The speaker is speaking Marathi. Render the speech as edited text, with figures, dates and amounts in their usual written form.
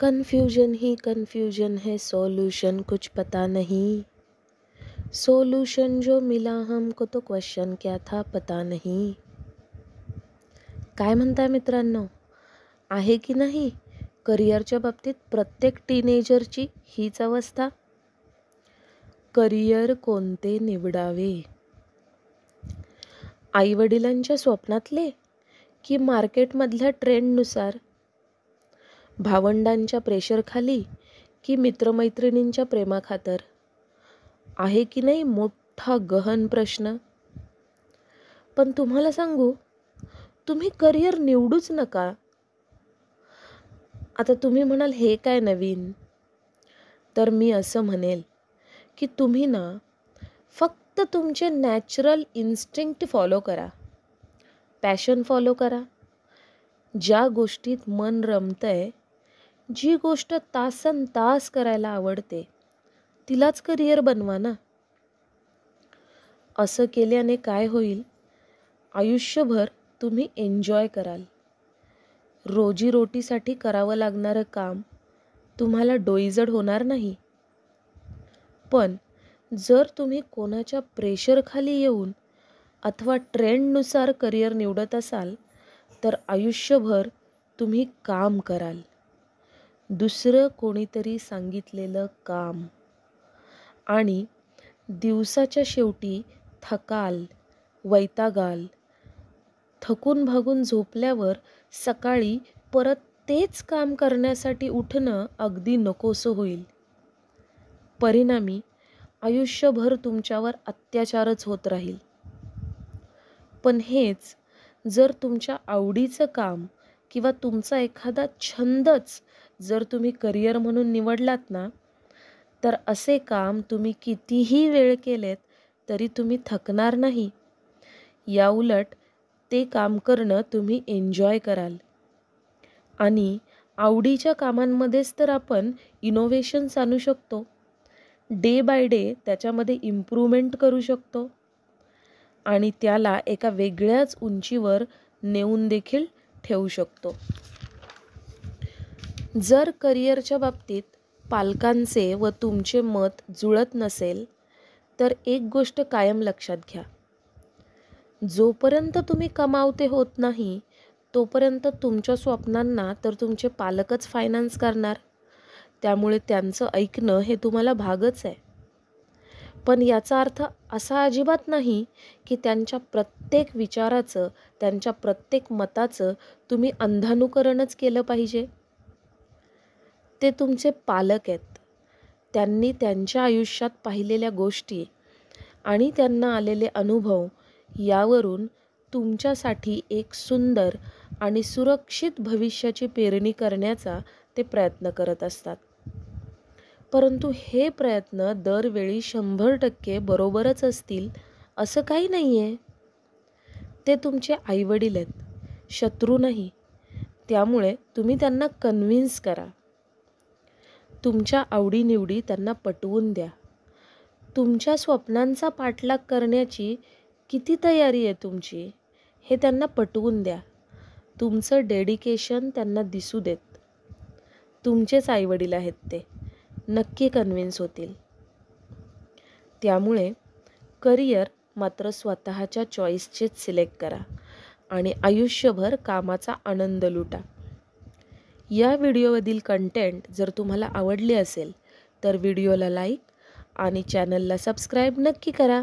कन्फ्यूजन ही कन्फ्यूजन है, सॉल्यूशन कुछ पता नहीं। सॉल्यूशन जो मिला हमको तो क्वेश्चन क्या था पता नहीं। काय म्हणताय मित्रांनो, आहे की नाही करिअरच्या बाबतीत प्रत्येक टीनेजरची हीच अवस्था? करिअर कोणते निवडावे? आईवडिलांच्या स्वप्नातले की मार्केटमधल्या ट्रेंडनुसार? भावंडांच्या प्रेशरखाली की मित्रमैत्रिणींच्या प्रेमाखातर? आहे की नाही मोठा गहन प्रश्न. पण तुम्हाला सांगू, तुम्ही करिअर निवडूच नका. आता तुम्ही म्हणाल हे काय नवीन, तर मी असं म्हणेल की तुम्ही ना फक्त तुमचे नॅचरल इन्स्टिंक्ट फॉलो करा, पॅशन फॉलो करा. ज्या गोष्टीत मन रमतंय, जी गोष्ट तासन तास करायला आवडते, तिलाच करिअर बनवा ना. असं केल्याने काय होईल, आयुष्यभर तुम्ही एन्जॉय कराल. रोजीरोटीसाठी करावं लागणारं काम तुम्हाला डोईजड होणार नाही. पण जर तुम्ही कोणाच्या प्रेशरखाली येऊन अथवा ट्रेंडनुसार करिअर निवडत असाल, तर आयुष्यभर तुम्ही काम कराल, दुसरं कोणीतरी सांगितलेलं काम. आणि दिवसाच्या शेवटी थकाल, वैतागाल. थकून भागून झोपल्यावर सकाळी परत तेच काम करण्यासाठी उठणं अगदी नकोसं होईल. परिणामी आयुष्यभर तुमच्यावर अत्याचारच होत राहील. पण हेच जर तुमच्या आवडीचं काम किंवा तुमचा एखादा छंदच जर तुम्ही करिअर म्हणून निवडलात ना, तर असे काम तुम्ही कितीही वेळ केलेत तरी तुम्ही थकणार नाही. याउलट ते काम करणं तुम्ही एन्जॉय कराल. आणि आवडीच्या कामांमध्येच तर आपण इनोव्हेशन्स आणू शकतो. डे बाय डे त्याच्यामध्ये इम्प्रूव्हमेंट करू शकतो आणि त्याला एका वेगळ्याच उंचीवर नेऊन देखील ठेवू शकतो. जर करिअरच्या बाबतीत पालकांचे व तुमचे मत जुळत नसेल, तर एक गोष्ट कायम लक्षात घ्या. जोपर्यंत तुम्ही कमावते होत नाही, तोपर्यंत तुमच्या स्वप्नांना तर तुमचे पालकच फायनान्स करणार. त्यामुळे त्यांचं ऐकणं हे तुम्हाला भागच आहे. पण याचा अर्थ असा अजिबात नाही की त्यांच्या प्रत्येक विचाराचं, त्यांच्या प्रत्येक मताचं तुम्ही अंधानुकरणच केलं पाहिजे. ते तुमचे पालक आहेत. त्यांनी त्यांच्या आयुष्यात पाहिलेल्या गोष्टी आणि त्यांना आलेले अनुभव यावरून तुमच्यासाठी एक सुंदर आणि सुरक्षित भविष्याची पेरणी करण्याचा ते प्रयत्न करत असतात. परंतु हे प्रयत्न दरवेळी 100% बरोबरच असतील असं काही नाही आहे. ते तुमचे आईवडील आहेत, शत्रू नाही. त्यामुळे तुम्ही त्यांना कन्व्हिन्स करा. तुमच्या आवडीनिवडी त्यांना पटवून द्या. तुमच्या स्वप्नांचा पाठलाग करण्याची किती तयारी आहे तुमची, हे त्यांना पटवून द्या. तुमचं डेडिकेशन त्यांना दिसू देत. तुमचेच आईवडील आहेत ते, नक्की कन्व्हिन्स होतील. त्यामुळे करिअर मात्र स्वतःच्या चॉईसचेच सिलेक्ट करा आणि आयुष्यभर कामाचा आनंद लुटा. या व्हिडिओमधील कंटेंट जर तुम्हाला आवडले असेल तर व्हिडिओला लाईक आणि चॅनलला सबस्क्राईब नक्की करा.